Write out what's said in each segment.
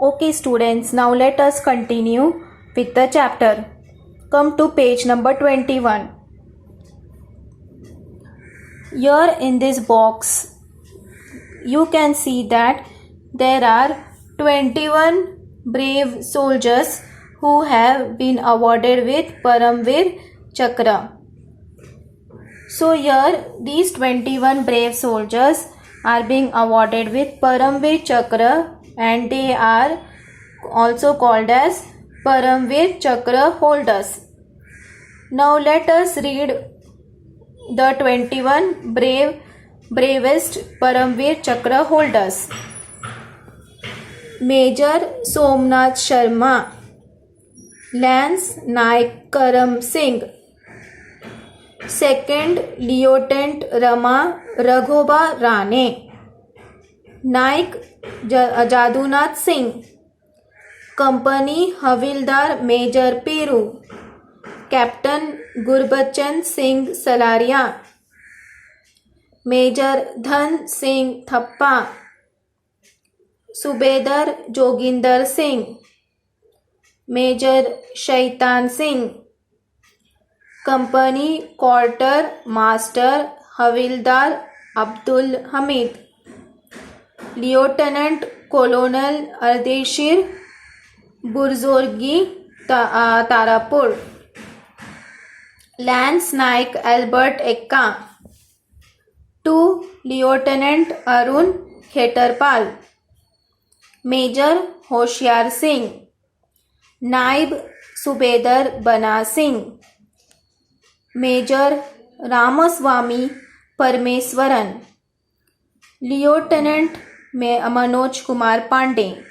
Okay students, now let us continue with the chapter. Come to page number 21. Here in this box, you can see that there are 21 brave soldiers who have been awarded with Paramvir Chakra. So here these 21 brave soldiers are being awarded with Paramvir Chakra and they are also called as Paramvir Chakra holders. Now let us read the 21 bravest Paramvir Chakra holders. Major Somnath Sharma, Lance Naik Karam Singh, Second Lieutenant Rama Raghoba Rane, Naik Jadunath Singh, Company Havildar Major Peru, Captain Gurbachan Singh Salaria, Major Dhan Singh Thappa, Subedar Joginder Singh, Major Shaitan Singh, Company Quarter Master Havildar Abdul Hamid, Lieutenant Colonel Ardeshir Burzorgi Tarapur, Lance Naik Albert Ekka, 2 Lieutenant Arun Khetarpal, Major Hoshiar Singh, Naib Subedar Bana Singh, Major Ramaswamy Parmeswaran, Lieutenant Manoj Kumar Pandey,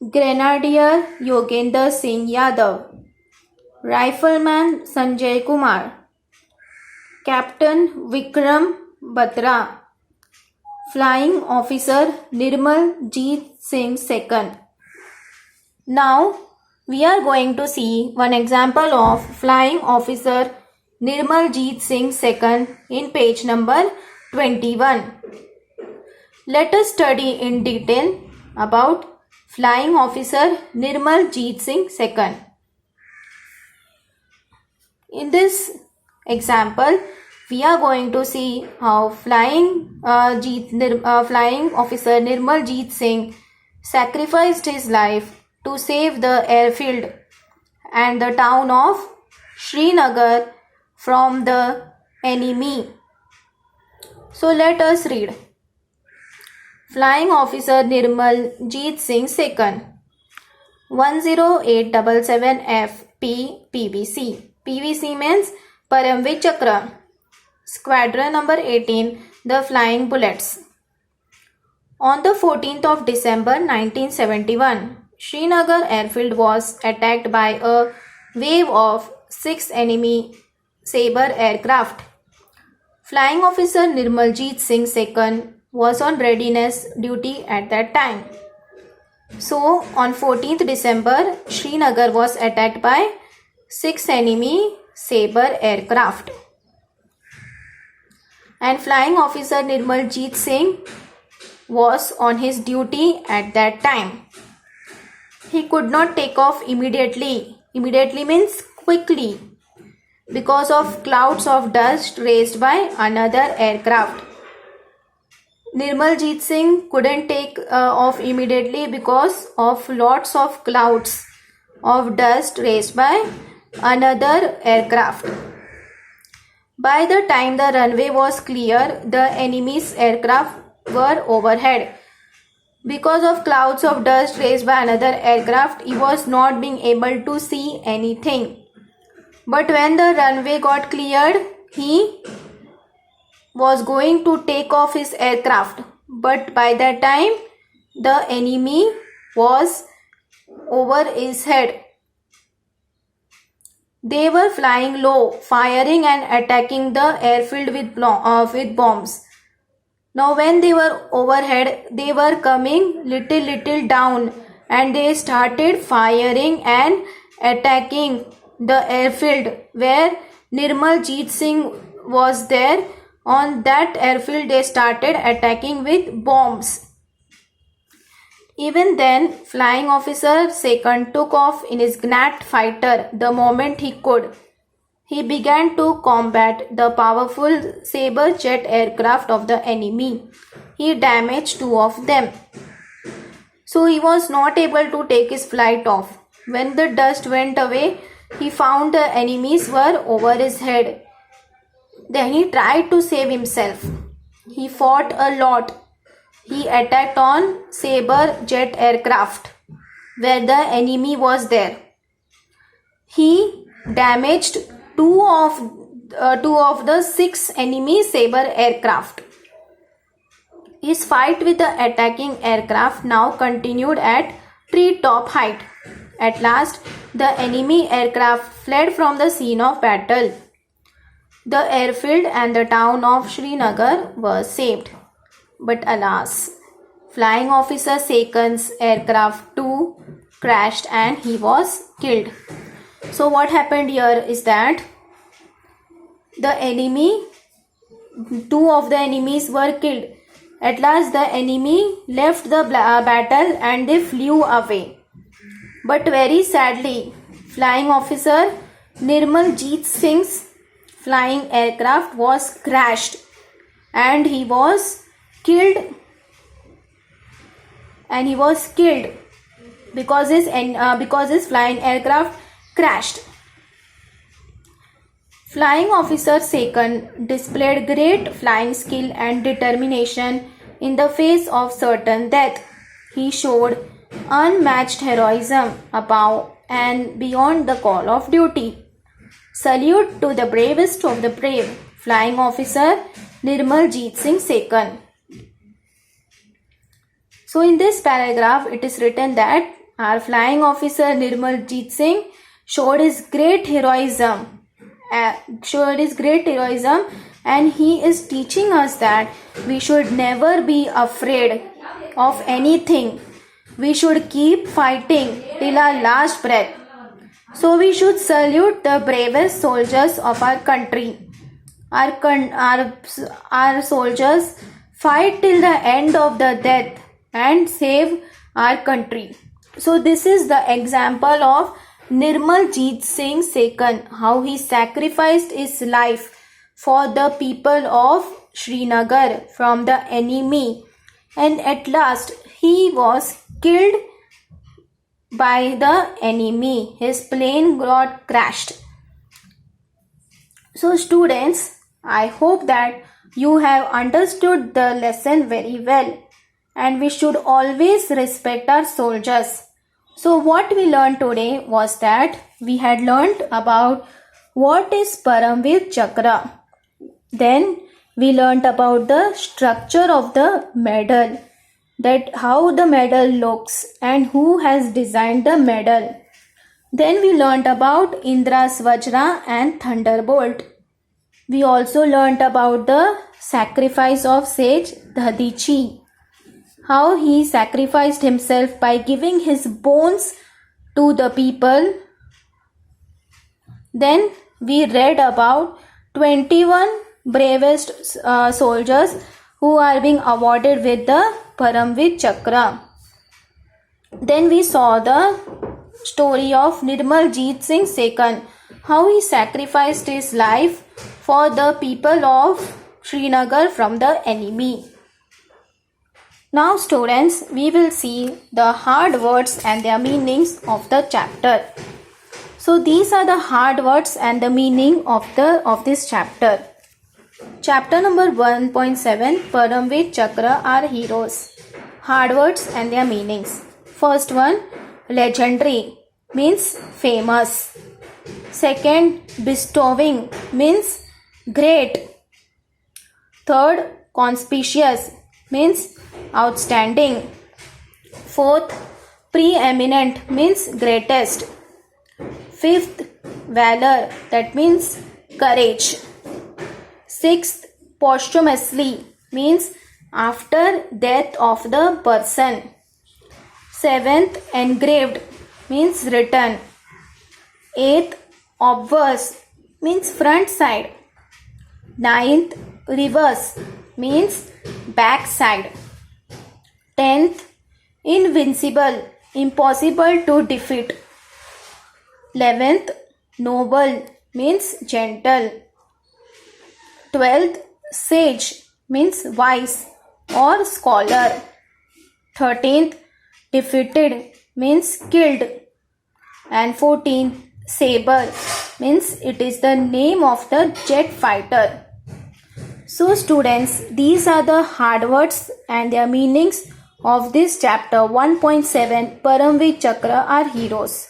Grenadier Yogender Singh Yadav, Rifleman Sanjay Kumar, Captain Vikram Batra, Flying Officer Nirmal Jeet Singh II. Now we are going to see one example of Flying Officer Nirmal Jeet Singh II in page number 21. Let us study in detail about Flying Officer Nirmal Jeet Singh II. In this example, we are going to see how Flying Officer Nirmal Jeet Singh sacrificed his life to save the airfield and the town of Srinagar from the enemy. So let us read. Flying Officer Nirmal Jeet Singh II, 10877F PVC. PVC means Paramvir Chakra. Squadron number 18, the Flying Bullets. On the 14th of December 1971, Srinagar airfield was attacked by a wave of 6 enemy Sabre aircraft. Flying Officer Nirmal Jeet Singh II was on readiness duty at that time. So, on 14th December, Srinagar was attacked by 6 enemy Sabre aircraft. And Flying Officer Nirmal Jeet Singh was on his duty at that time. He could not take off immediately. Immediately means quickly, because of clouds of dust raised by another aircraft. Nirmal Jeet Singh couldn't take off immediately because of lots of clouds of dust raised by another aircraft. By the time the runway was clear, the enemy's aircraft were overhead. Because of clouds of dust raised by another aircraft, he was not being able to see anything. But when the runway got cleared, he was going to take off his aircraft. But by that time, the enemy was over his head. They were flying low, firing and attacking the airfield with bombs. Now when they were overhead, they were coming little down and they started firing and attacking the airfield where Nirmal Jeet Singh was there. On that airfield they started attacking with bombs. Even then, Flying Officer Second took off in his Gnat fighter the moment he could. He began to combat the powerful Sabre jet aircraft of the enemy. He damaged two of them. So he was not able to take his flight off. When the dust went away, he found the enemies were over his head. Then he tried to save himself. He fought a lot. He attacked on Sabre jet aircraft where the enemy was there. He damaged two of the 6 enemy Sabre aircraft. His fight with the attacking aircraft now continued at treetop height. At last, the enemy aircraft fled from the scene of battle. The airfield and the town of Srinagar were saved. But alas, Flying Officer Second's aircraft too crashed and he was killed. So what happened here is that two of the enemies were killed. At last the enemy left the battle and they flew away. But very sadly, Flying Officer Nirmaljeet Singh's flying aircraft was crashed and he was killed because his flying aircraft crashed. Flying Officer Second displayed great flying skill and determination in the face of certain death. He showed unmatched heroism above and beyond the call of duty. Salute to the bravest of the brave, Flying Officer Nirmaljeet Singh Second. So in this paragraph, it is written that our Flying Officer Nirmaljeet Singh showed his great heroism and he is teaching us that we should never be afraid of anything. We should keep fighting till our last breath. So we should salute the bravest soldiers of our country. Our soldiers fight till the end of the death and save our country. So this is the example of Nirmaljeet Singh Second, how he sacrificed his life for the people of Srinagar from the enemy, and at last he was killed by the enemy. His plane got crashed. So students, I hope that you have understood the lesson very well, and we should always respect our soldiers. So what we learned today was that we had learned about what is Paramveer Chakra. Then we learned about the structure of the medal, that how the medal looks and who has designed the medal. Then we learned about Indra's Vajra and Thunderbolt. We also learned about the sacrifice of sage Dadichi, how he sacrificed himself by giving his bones to the people. Then we read about 21 bravest soldiers who are being awarded with the Paramveer Chakra. Then we saw the story of Nirmaljeet Singh Second, how he sacrificed his life for the people of Srinagar from the enemy. Now students, we will see the hard words and their meanings of the chapter. So these are the hard words and the meaning of this chapter. Chapter number 1.7, Paramveer Chakra are heroes. Hard words and their meanings. First one, legendary means famous. Second, bestowing means great. Third, conspicuous means outstanding. Fourth, preeminent means greatest. Fifth, valor, that means courage. Sixth, posthumously means after death of the person. Seventh, engraved means written. Eighth, obverse means front side. Ninth, reverse means back side. 10th, invincible, impossible to defeat. 11th, noble means gentle. 12th, sage means wise or scholar. 13th, defeated means killed. And 14th, saber means it is the name of the jet fighter. So students, these are the hard words and their meanings of this chapter 1.7 Paramveer Chakra, our heroes.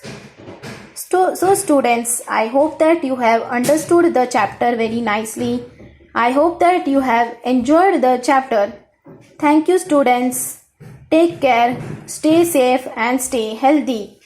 So students, I hope that you have understood the chapter very nicely. I hope that you have enjoyed the chapter. Thank you students. Take care, stay safe and stay healthy.